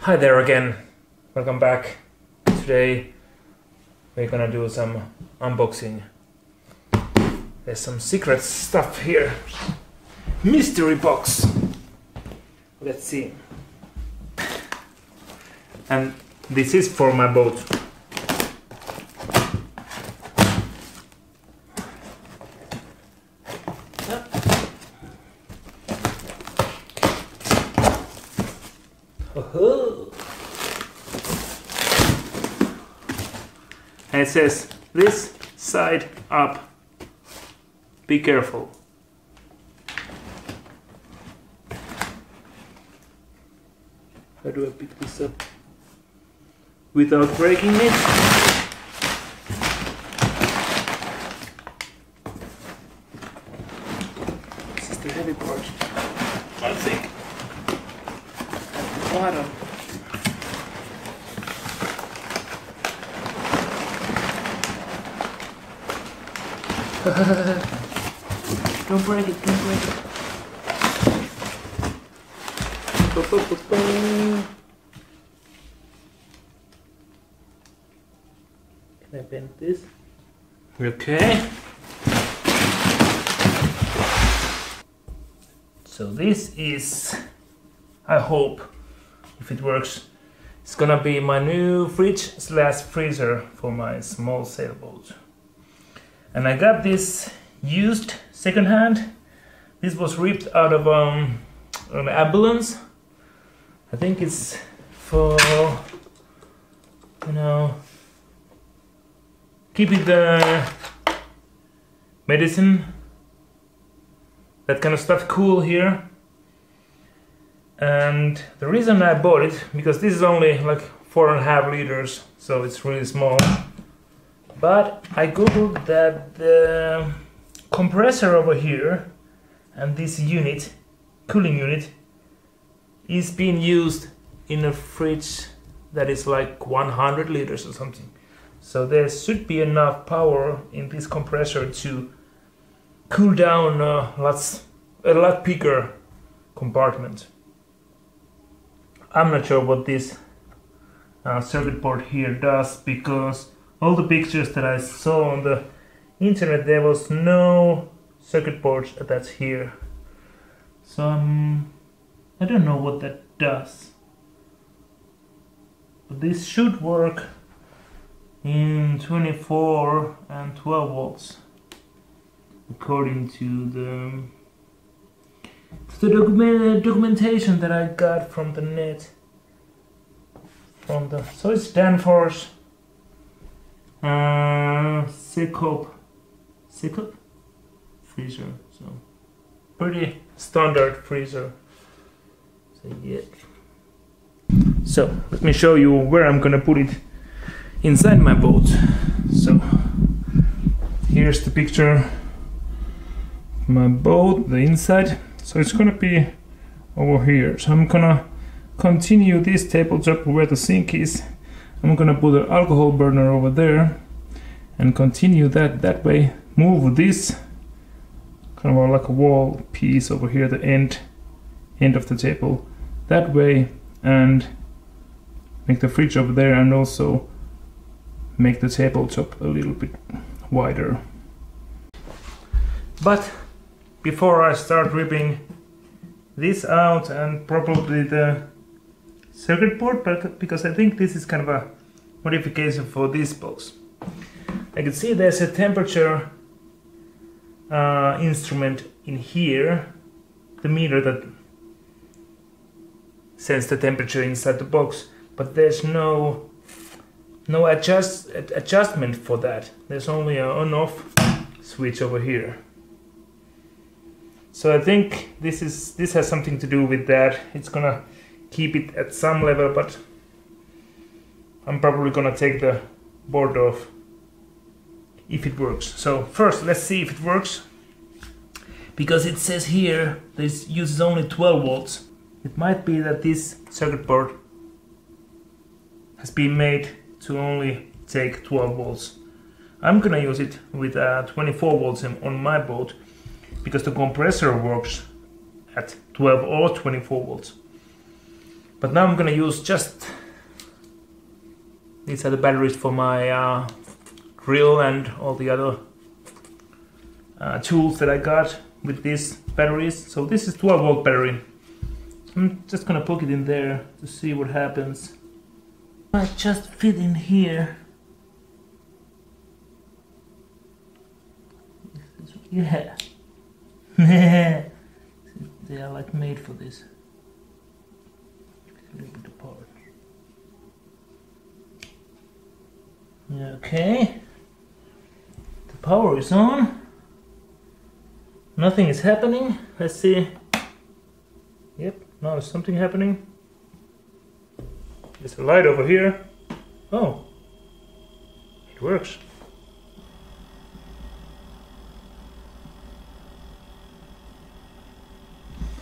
Hi there again, welcome back. Today we're gonna do some unboxing. There's some secret stuff here. Mystery box. Let's see. And this is for my boat. Oh. And it says this side up. Be careful. How do I pick this up without breaking it? This is the heavy part, I think. At the bottom. Don't break it, don't break it. Can I bend this? Okay. So this is, I hope, if it works, it's gonna be my new fridge slash freezer for my small sailboat. And I got this used secondhand. This was ripped out of an ambulance. I think it's for, you know, keeping the medicine, that kind of stuff cool here. And the reason I bought it, because this is only like 4.5 liters, so it's really small. But I googled that the compressor over here and this unit, cooling unit, is being used in a fridge that is like 100 liters or something. So there should be enough power in this compressor to cool down a lot bigger compartment. I'm not sure what this circuit board here does, because all the pictures that I saw on the internet, there was no circuit boards attached here. So I don't know what that does. But this should work in 24 and 12 volts, according to the documentation that I got from the net. So it's Danfoss Secop freezer, so pretty standard freezer. So yeah. So let me show you where I'm gonna put it inside my boat. So here's the picture of my boat, the inside. So it's gonna be over here. So I'm gonna continue this tabletop where the sink is. I'm gonna put an alcohol burner over there and continue that way. Move this kind of like a wall piece over here, the end of the table that way, and make the fridge over there, and also make the tabletop a little bit wider. But before I start ripping this out and probably the circuit board, because I think this is kind of a modification for this box. I can see there's a temperature instrument in here, the meter that sends the temperature inside the box, but there's no adjustment for that. There's only an on-off switch over here. So I think this has something to do with that. It's gonna keep it at some level, but I'm probably gonna take the board off if it works. So first let's see if it works, because it says here this uses only 12 volts. It might be that this circuit board has been made to only take 12 volts. I'm gonna use it with 24 volts on my boat, because the compressor works at 12 or 24 volts. But now I'm gonna use just these are the batteries for my grill and all the other tools that I got with these batteries. So this is 12-volt battery. I'm just gonna plug it in there to see what happens. Might just fit in here. Yeah. They are like made for this. A little bit apart. Okay. The power is on. Nothing is happening. Let's see. Yep, now there's something happening. There's a light over here. Oh, it works.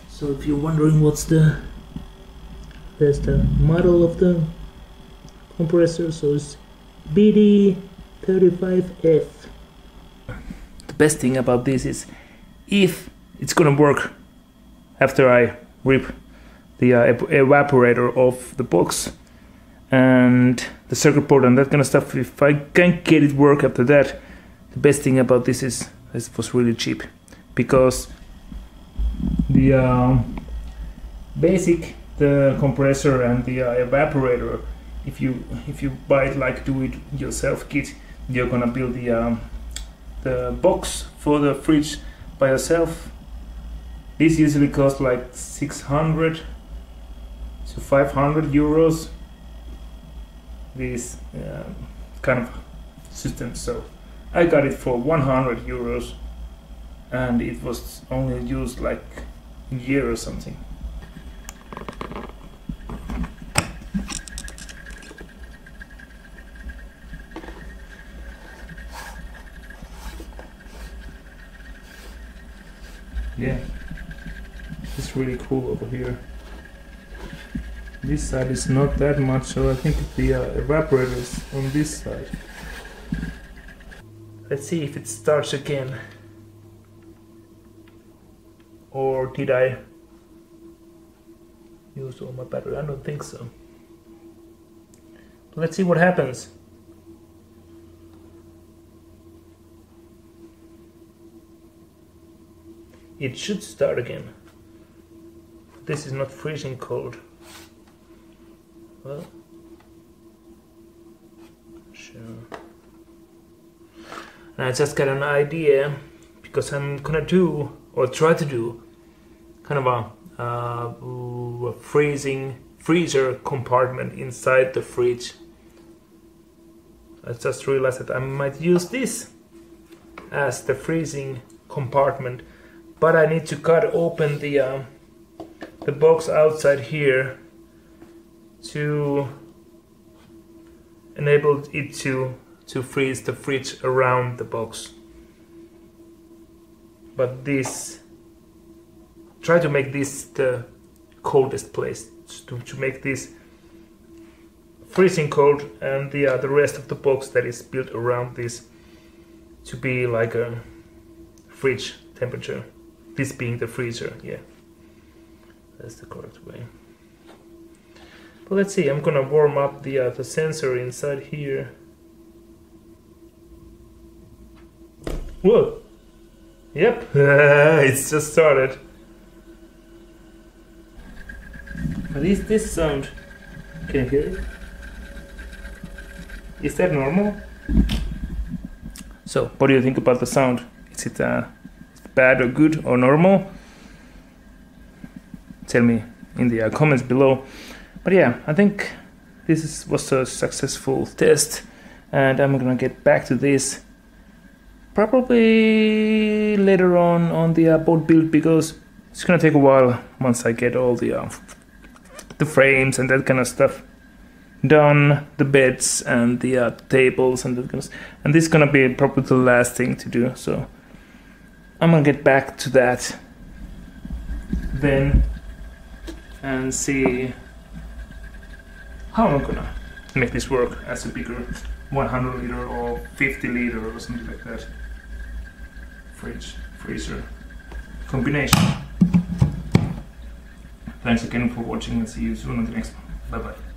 So if you're wondering what's there's the model of the compressor, so it's BD35F. The best thing about this is if it's gonna work after I rip the evaporator off the box and the circuit board and that kind of stuff, if I can't get it work after that, the best thing about this is it was really cheap, because the the compressor and the evaporator, if you buy it like do it yourself kit, you're gonna build the box for the fridge by yourself. This usually costs like 600 to 500 euros. This kind of system. So I got it for 100 euros, and it was only used like a year or something. Yeah, it's really cool over here. This side is not that much, so I think the evaporator is on this side. Let's see if it starts again. Or did I use all my battery? I don't think so. Let's see what happens. It should start again. This is not freezing cold. Well, sure. And I just got an idea, because I'm gonna do, or try to do, kind of a freezer compartment inside the fridge. I just realized that I might use this as the freezing compartment, but I need to cut open the box outside here to enable it to freeze the fridge around the box. But this, try to make this the coldest place, to make this freezing cold, and the rest of the box that is built around this to be like a fridge temperature. This being the freezer, yeah, that's the correct way. But let's see, I'm gonna warm up the sensor inside here. Whoa! Yep, it's just started. But is this sound? Can you hear it? Is that normal? So, what do you think about the sound? Is it bad or good or normal? Tell me in the comments below. But yeah, I think this was a successful test, and I'm gonna get back to this probably later on the boat build, because it's gonna take a while once I get all the frames and that kind of stuff done, the beds and the tables and that kind of stuff. And this is gonna be probably the last thing to do, so I'm gonna get back to that then and see how I'm gonna make this work as a bigger 100 liter or 50 liter or something like that freezer combination. Thanks again for watching and see you soon on the next one. Bye bye.